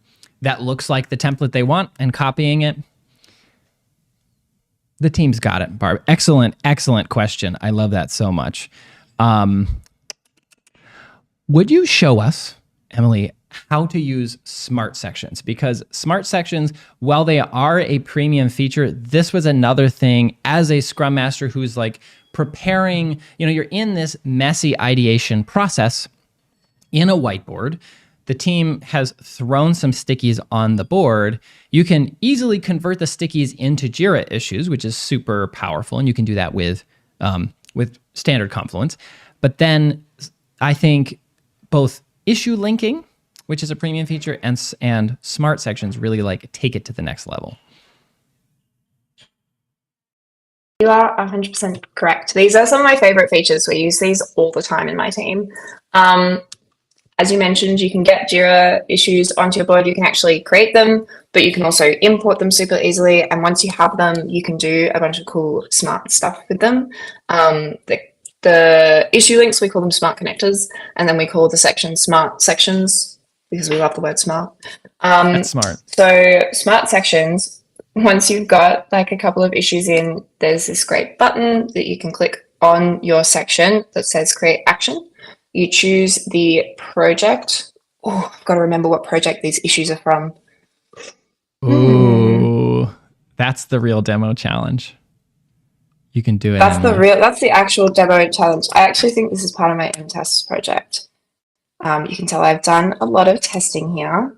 Speaker 1: that looks like the template they want and copying it. The team's got it, Barb. Excellent question. I love that so much. Would you show us, Emily, how to use smart sections, because smart sections, while they are a premium feature, this was another thing as a Scrum Master who's like preparing, you're in this messy ideation process in a whiteboard. The team has thrown some stickies on the board. You can easily convert the stickies into Jira issues, which is super powerful, and you can do that with standard Confluence. But then I think both issue linking, which is a premium feature, and smart sections really like take it to the next level.
Speaker 2: You are 100% correct. These are some of my favorite features. We use these all the time in my team. As you mentioned, you can get Jira issues onto your board. You can actually create them, but you can also import them super easily. And once you have them, you can do a bunch of cool smart stuff with them. The issue links, we call them smart connectors, and then we call the sections smart sections because we love the word smart.
Speaker 1: That's smart.
Speaker 2: So smart sections, once you've got like a couple of issues in, there's this great button that you can click on your section that says create action. You choose the project. Oh, I've got to remember what project these issues are from.
Speaker 1: Ooh, that's the real demo challenge. You can do it.
Speaker 2: That's the actual demo challenge. I actually think this is part of my M-Tests project. You can tell I've done a lot of testing here.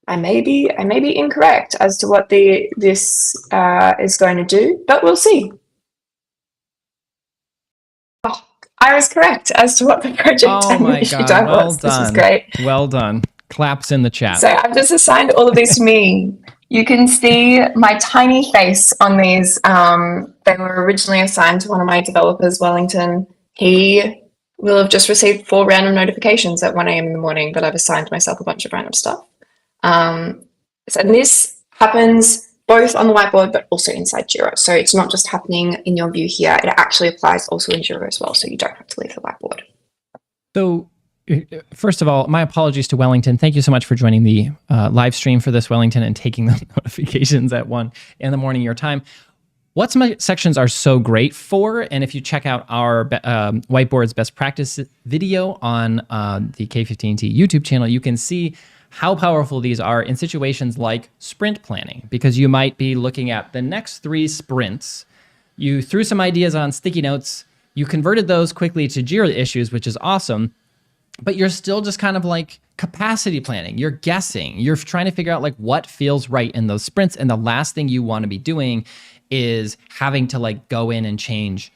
Speaker 2: I may be incorrect as to what this is going to do, but we'll see. Oh, I was correct as to what the project issue type was. This is great.
Speaker 1: Well done. Claps in the chat.
Speaker 2: So I've just assigned all of these to me. You can see my tiny face on these. They were originally assigned to one of my developers, Wellington. He will have just received 4 random notifications at 1 a.m. in the morning, but I've assigned myself a bunch of random stuff. So this happens both on the whiteboard, but also inside Jira. So it's not just happening in your view here. It actually applies also in Jira as well. So you don't have to leave the whiteboard.
Speaker 1: So first of all, my apologies to Wellington. Thank you so much for joining the live stream for this, Wellington, and taking the notifications at 1 in the morning your time. What smart sections are so great for, and if you check out our Whiteboards best practice video on the K15T YouTube channel, you can see how powerful these are in situations like sprint planning, because you might be looking at the next 3 sprints. You threw some ideas on sticky notes, you converted those quickly to Jira issues, which is awesome, but you're still just kind of like capacity planning. You're guessing, you're trying to figure out like what feels right in those sprints, and the last thing you want to be doing is having to like go in and change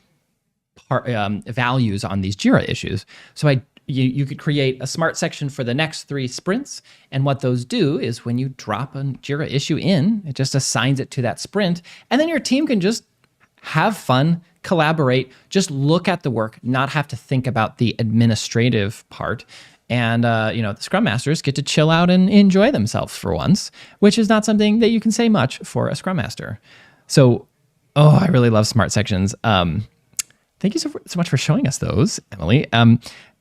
Speaker 1: values on these Jira issues. So you could create a smart section for the next 3 sprints. And what those do is when you drop a Jira issue in, it just assigns it to that sprint. And then your team can just have fun, collaborate, just look at the work, not have to think about the administrative part. And, the Scrum Masters get to chill out and enjoy themselves for once, which is not something that you can say much for a Scrum Master. So, I really love smart sections. Thank you so much for showing us those, Emily.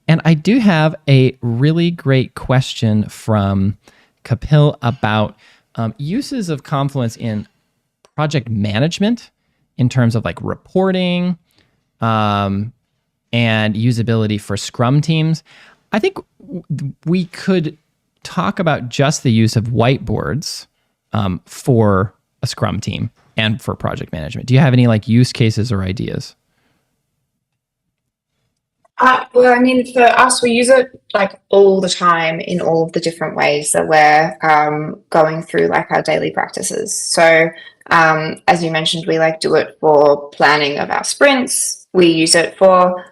Speaker 1: And I do have a really great question from Kapil about uses of Confluence in project management in terms of like reporting and usability for Scrum teams. I think we could talk about just the use of whiteboards for a Scrum team and for project management. Do you have any like use cases or ideas?
Speaker 2: Well, I mean, for us, we use it like all the time in all of the different ways that we're going through like our daily practices. So as you mentioned, we like do it for planning of our sprints. We use it for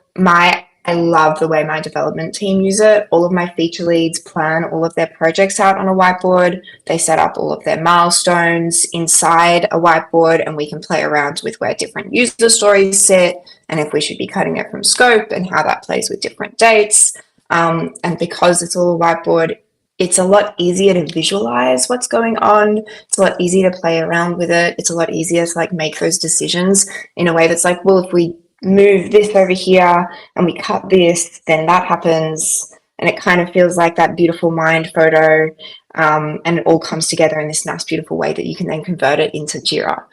Speaker 2: I love the way my development team use it. All of my feature leads plan all of their projects out on a whiteboard. They set up all of their milestones inside a whiteboard, and we can play around with where different user stories sit and if we should be cutting it from scope and how that plays with different dates. And because it's all a whiteboard, it's a lot easier to visualize what's going on. It's a lot easier to play around with it. It's a lot easier to like make those decisions in a way that's like, well, if we move this over here and we cut this, then that happens. And it kind of feels like that beautiful mind photo. And it all comes together in this nice, beautiful way that you can then convert it into Jira,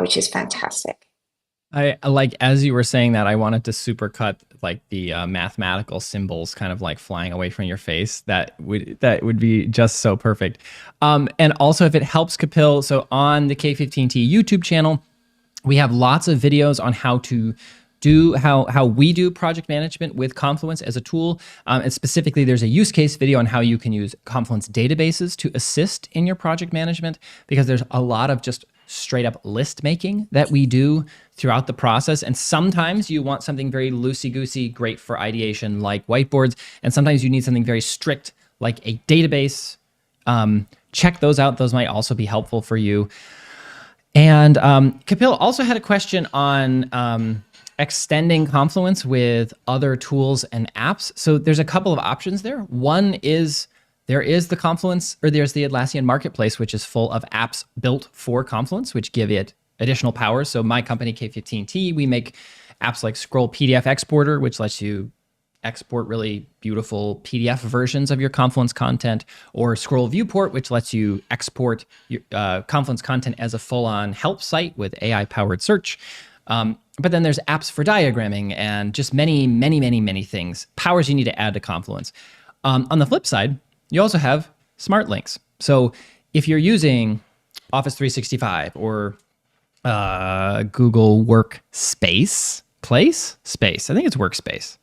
Speaker 2: which is fantastic.
Speaker 1: I like, as you were saying that, I wanted to supercut like the mathematical symbols kind of like flying away from your face. That would be just so perfect. And also, if it helps, Kapil, so on the K15T YouTube channel, we have lots of videos on how to do how we do project management with Confluence as a tool. And specifically, there's a use case video on how you can use Confluence databases to assist in your project management, because there's a lot of just straight up list making that we do throughout the process. And sometimes you want something very loosey-goosey, great for ideation like whiteboards. And sometimes you need something very strict like a database. Check those out. Those might also be helpful for you. And Kapil also had a question on extending Confluence with other tools and apps. So there's a couple of options there. One is there is the Confluence, or there's the Atlassian Marketplace, which is full of apps built for Confluence, which give it additional powers. So my company, K15T, we make apps like Scroll PDF Exporter, which lets you export really beautiful PDF versions of your Confluence content, or Scroll Viewport, which lets you export your Confluence content as a full-on help site with AI-powered search. But then there's apps for diagramming and just many, many, many, many things, powers you need to add to Confluence. On the flip side, you also have smart links. So if you're using Office 365 or Google Workspace, Space, I think it's Workspace.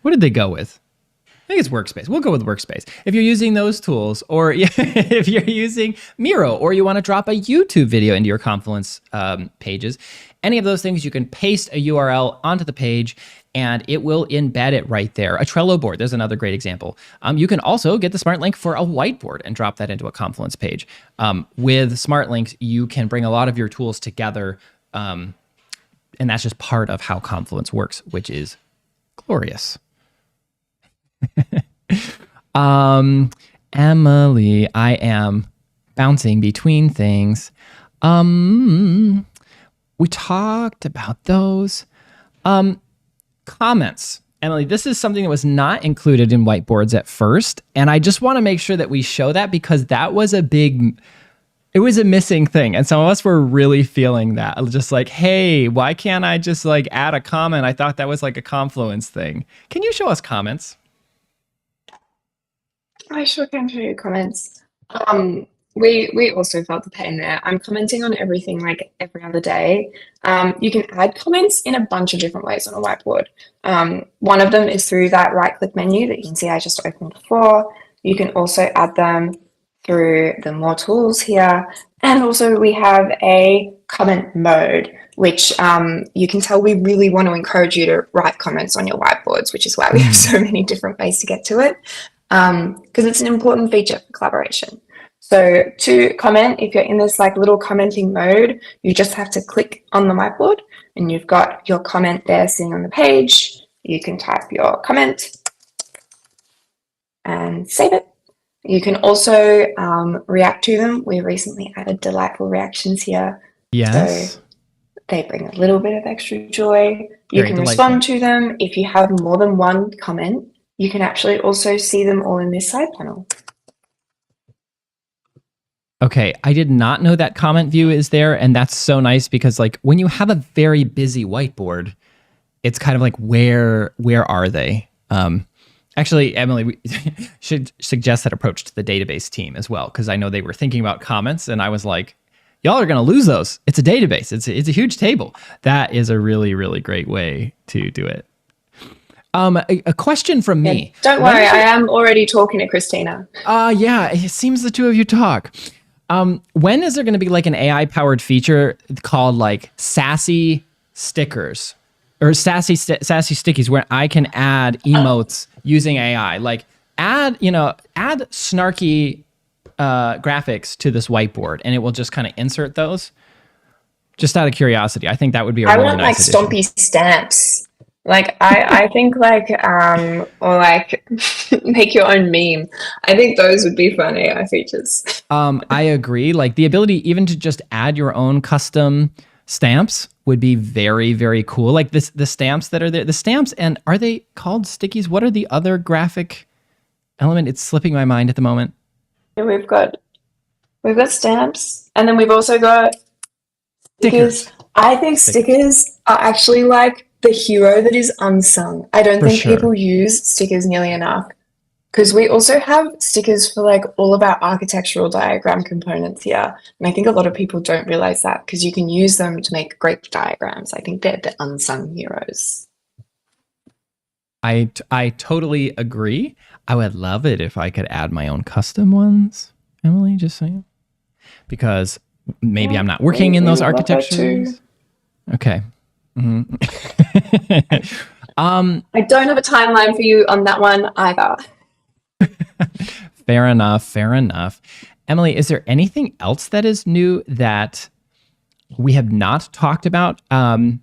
Speaker 1: What did they go with? I think it's Workspace. We'll go with Workspace. If you're using those tools, or if you're using Miro, or you want to drop a YouTube video into your Confluence pages, any of those things, you can paste a URL onto the page and it will embed it right there. A Trello board, there's another great example. You can also get the Smart Link for a whiteboard and drop that into a Confluence page. With Smart Links, you can bring a lot of your tools together, and that's just part of how Confluence works, which is glorious. Emily, I am bouncing between things. We talked about those. Comments. Emily, this is something that was not included in whiteboards at first, and I just want to make sure that we show that, because that was it was a missing thing, and some of us were really feeling that. Just like, hey, why can't I just like add a comment? I thought that was like a Confluence thing. Can you show us comments?
Speaker 2: I sure can show you comments. We also felt the pain there. I'm commenting on everything like every other day. You can add comments in a bunch of different ways on a whiteboard. One of them is through that right-click menu that you can see I just opened before. You can also add them through the more tools here. And also we have a comment mode, which you can tell we really want to encourage you to write comments on your whiteboards, which is why we have so many different ways to get to it, because it's an important feature for collaboration. So to comment, if you're in this like little commenting mode, you just have to click on the whiteboard and you've got your comment there sitting on the page. You can type your comment and save it. You can also react to them. We recently added delightful reactions here.
Speaker 1: Yes.
Speaker 2: So they bring a little bit of extra joy. You
Speaker 1: Very
Speaker 2: can
Speaker 1: delightful.
Speaker 2: respond to them. If you have more than one comment, you can actually also see them all in this side panel.
Speaker 1: Okay, I did not know that comment view is there, and that's so nice, because like when you have a very busy whiteboard, it's kind of like where are they? Actually, Emily, we should suggest that approach to the database team as well, because I know they were thinking about comments, and I was like, y'all are going to lose those. It's a database. It's a huge table. That is a really, really great way to do it. A question from me.
Speaker 2: Yeah, don't worry, I am already talking to Christina.
Speaker 1: Yeah, it seems the two of you talk. When is there going to be like an AI-powered feature called like sassy stickers or sassy stickies, where I can add emotes using AI? Like add snarky graphics to this whiteboard, and it will just kind of insert those. Just out of curiosity, I think that would be a really
Speaker 2: want
Speaker 1: nice
Speaker 2: like
Speaker 1: addition.
Speaker 2: stompy stamps. Like I think like or like make your own meme. I think those would be fun AI features.
Speaker 1: I agree. Like the ability even to just add your own custom stamps would be very, very cool. Like the stamps that are there, the stamps, and are they called stickies? What are the other graphic element? It's slipping my mind at the moment.
Speaker 2: Yeah, we've got stamps, and then we've also got stickers. I think stickers are actually like the hero that is unsung. I don't
Speaker 1: For
Speaker 2: think
Speaker 1: sure.
Speaker 2: people use stickers nearly enough because we also have stickers for like all of our architectural diagram components here. And I think a lot of people don't realize that because you can use them to make great diagrams. I think they're the unsung heroes.
Speaker 1: I totally agree. I would love it if I could add my own custom ones, Emily, just saying. Because maybe
Speaker 2: Yeah,
Speaker 1: I'm not working in
Speaker 2: we
Speaker 1: those
Speaker 2: would love that too.
Speaker 1: architectures. Okay. Mhm.
Speaker 2: I don't have a timeline for you on that one either.
Speaker 1: Fair enough. Fair enough. Emily, is there anything else that is new that we have not talked about? I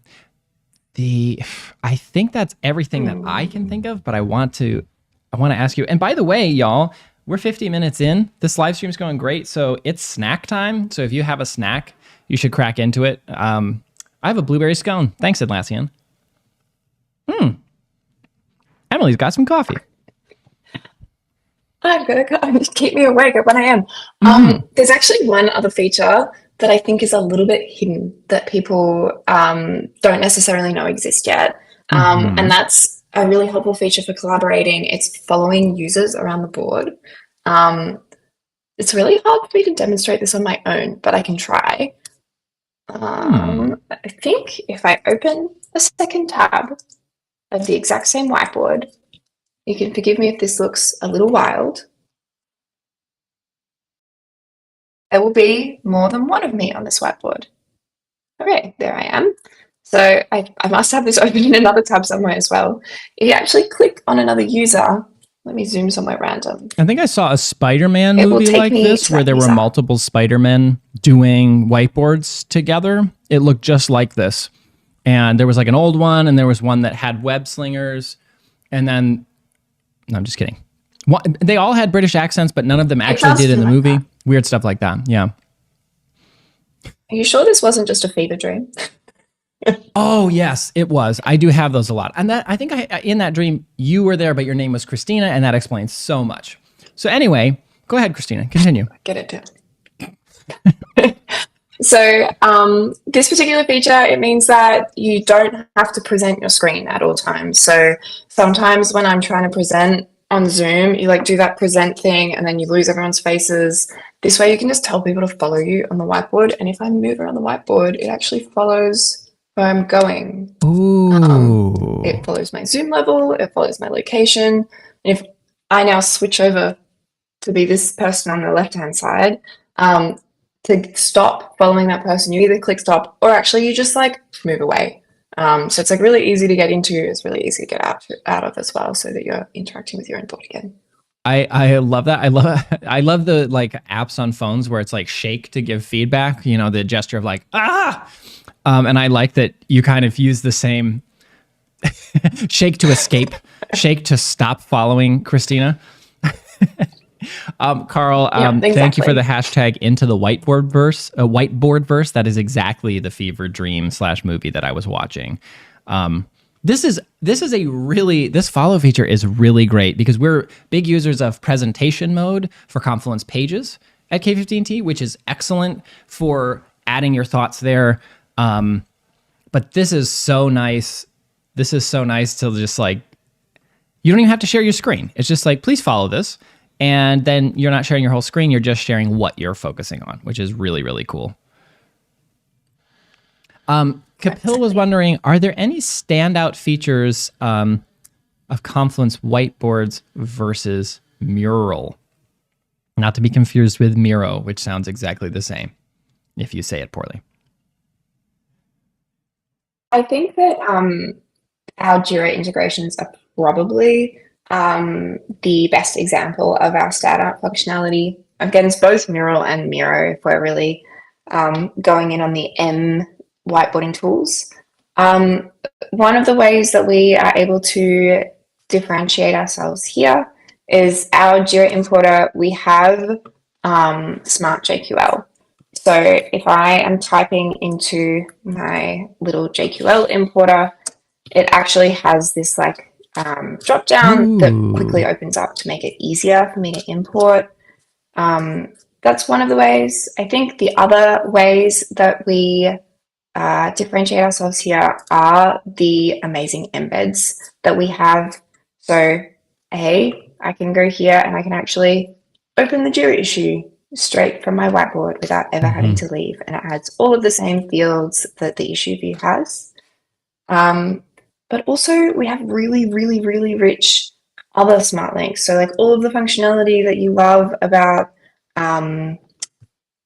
Speaker 1: think that's everything that I can think of, but I want to ask you. And by the way, y'all, we're 50 minutes in. This live stream is going great, so it's snack time. So if you have a snack, you should crack into it. I have a blueberry scone. Thanks, Atlassian. Emily's got some coffee.
Speaker 2: I'm gonna just keep me awake when I am. There's actually one other feature that I think is a little bit hidden that people don't necessarily know exist yet. And that's a really helpful feature for collaborating. It's following users around the board. It's really hard for me to demonstrate this on my own, but I can try. I think if I open a second tab of the exact same whiteboard, you can forgive me if this looks a little wild. There will be more than one of me on this whiteboard. Okay, there I am. So I must have this open in another tab somewhere as well. If you actually click on another user, let me zoom somewhere random.
Speaker 1: I think I saw a Spider-Man movie like this where there were
Speaker 2: user.
Speaker 1: multiple Spider-Men doing whiteboards together. It looked just like this. And there was like an old one, and there was one that had web slingers. And then, no, I'm just kidding. They all had British accents, but none of them actually did in the movie. Weird stuff like that. Yeah.
Speaker 2: Are you sure this wasn't just a fever dream?
Speaker 1: Oh, yes, it was. I do have those a lot. And that I think in that dream, you were there, but your name was Christina, and that explains so much. So anyway, go ahead, Christina. Continue.
Speaker 2: Get it down. So this particular feature, it means that you don't have to present your screen at all times. So sometimes when I'm trying to present on Zoom, you like do that present thing and then you lose everyone's faces. This way you can just tell people to follow you on the whiteboard. And if I move around the whiteboard, it actually follows where I'm going.
Speaker 1: Ooh.
Speaker 2: It follows my Zoom level, it follows my location. And if I now switch over to be this person on the left-hand side, to stop following that person, you either click stop or actually you just like move away. So it's like really easy to get into, it's really easy to get out of as well, so that you're interacting with your own board again.
Speaker 1: I love that. I love the like apps on phones where it's like shake to give feedback, you know, the gesture of like, and I like that you kind of use the same shake to escape, shake to stop following Christina. Carl,
Speaker 2: exactly.
Speaker 1: Thank you for the hashtag into the whiteboard verse. That is exactly the fever dream / movie that I was watching. This follow feature is really great because we're big users of presentation mode for Confluence pages at K15T, which is excellent for adding your thoughts there. But this is so nice. This is so nice to just like, you don't even have to share your screen. It's just like, please follow this. And then you're not sharing your whole screen. You're just sharing what you're focusing on, which is really, really cool. Kapil was wondering, are there any standout features of Confluence whiteboards versus Mural? Not to be confused with Miro, which sounds exactly the same if you say it poorly.
Speaker 2: I think that our Jira integrations are probably the best example of our standout functionality against both Mural and Miro if we're really going in on the M whiteboarding tools. One of the ways that we are able to differentiate ourselves here is our Jira importer. We have Smart JQL. So if I am typing into my little JQL importer, it actually has this like drop down that quickly opens up to make it easier for me to import. That's one of the ways. I think the other ways that we differentiate ourselves here are the amazing embeds that we have. So, I can go here and I can actually open the Jira issue straight from my whiteboard without ever having to leave. And it adds all of the same fields that the issue view has. But also we have really, really, really rich other smart links. So like all of the functionality that you love about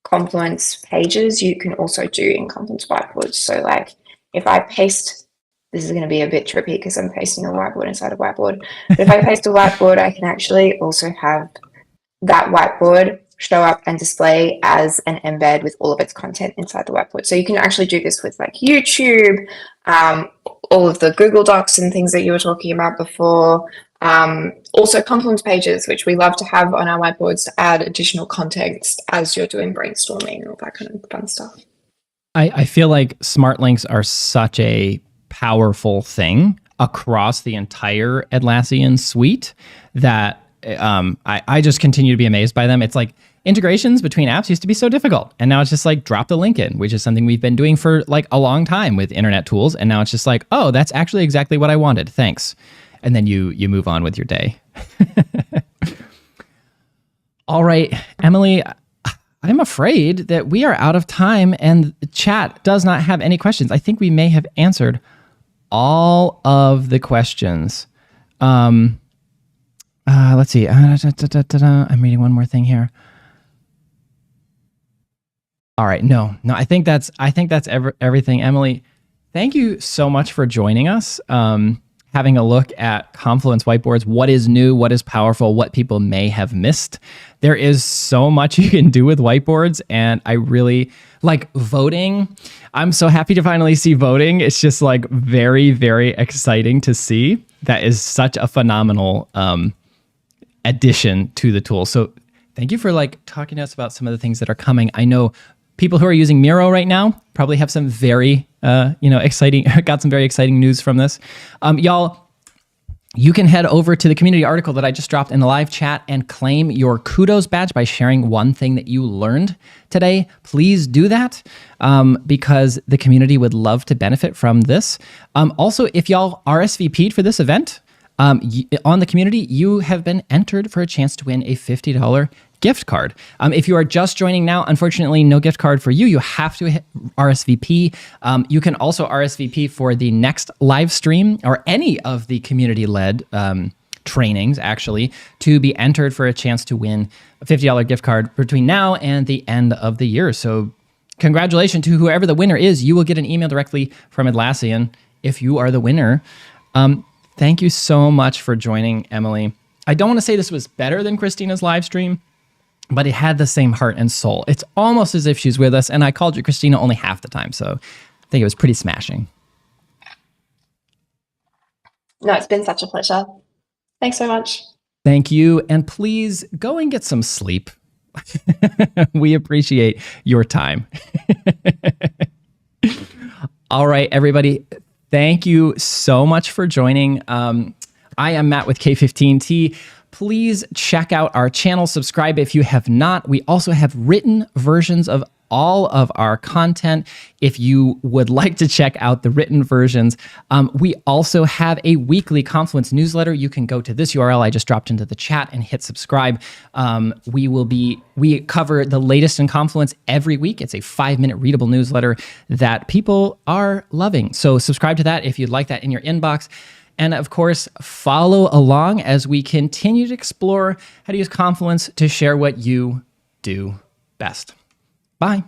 Speaker 2: Confluence pages, you can also do in Confluence Whiteboards. So like if I paste, this is going to be a bit trippy because I'm pasting a whiteboard inside a whiteboard. But if I paste a whiteboard, I can actually also have that whiteboard show up and display as an embed with all of its content inside the whiteboard. So you can actually do this with like YouTube, all of the Google Docs and things that you were talking about before. Also Confluence pages, which we love to have on our whiteboards to add additional context as you're doing brainstorming and all that kind of fun stuff.
Speaker 1: I feel like smart links are such a powerful thing across the entire Atlassian suite that I just continue to be amazed by them. It's like integrations between apps used to be so difficult. And now it's just like drop the link in, which is something we've been doing for like a long time with internet tools. And now it's just like, oh, that's actually exactly what I wanted. Thanks. And then you move on with your day. All right, Emily, I'm afraid that we are out of time and the chat does not have any questions. I think we may have answered all of the questions. Let's see. I'm reading one more thing here. All right. No. I think that's everything. Emily, thank you so much for joining us. Having a look at Confluence Whiteboards, what is new, what is powerful, what people may have missed. There is so much you can do with whiteboards, and I really like voting. I'm so happy to finally see voting. It's just like very, very exciting to see. That is such a phenomenal addition to the tool. So thank you for like talking to us about some of the things that are coming. I know people who are using Miro right now probably have some very exciting, got some very exciting news from this. Y'all, you can head over to the community article that I just dropped in the live chat and claim your kudos badge by sharing one thing that you learned today. Please do that because the community would love to benefit from this. Also, if y'all RSVP'd for this event, on the community, you have been entered for a chance to win a $50 gift card. If you are just joining now, unfortunately, no gift card for you. You have to hit RSVP. You can also RSVP for the next live stream or any of the community-led trainings, actually, to be entered for a chance to win a $50 gift card between now and the end of the year. So congratulations to whoever the winner is. You will get an email directly from Atlassian if you are the winner. Thank you so much for joining, Emily. I don't want to say this was better than Christina's live stream, but it had the same heart and soul. It's almost as if she's with us, and I called you Christina only half the time, so I think it was pretty smashing.
Speaker 2: No, it's been such a pleasure. Thanks so much.
Speaker 1: Thank you, and please go and get some sleep. We appreciate your time. All right, everybody. Thank you so much for joining. I am Matt with K15T. Please check out our channel, subscribe if you have not. We also have written versions of all of our content if you would like to check out the written versions. We also have a weekly Confluence newsletter. You can go to this URL I just dropped into the chat and hit subscribe. We cover the latest in Confluence every week. It's a 5-minute readable newsletter that people are loving. So subscribe to that if you'd like that in your inbox. And of course, follow along as we continue to explore how to use Confluence to share what you do best. Bye.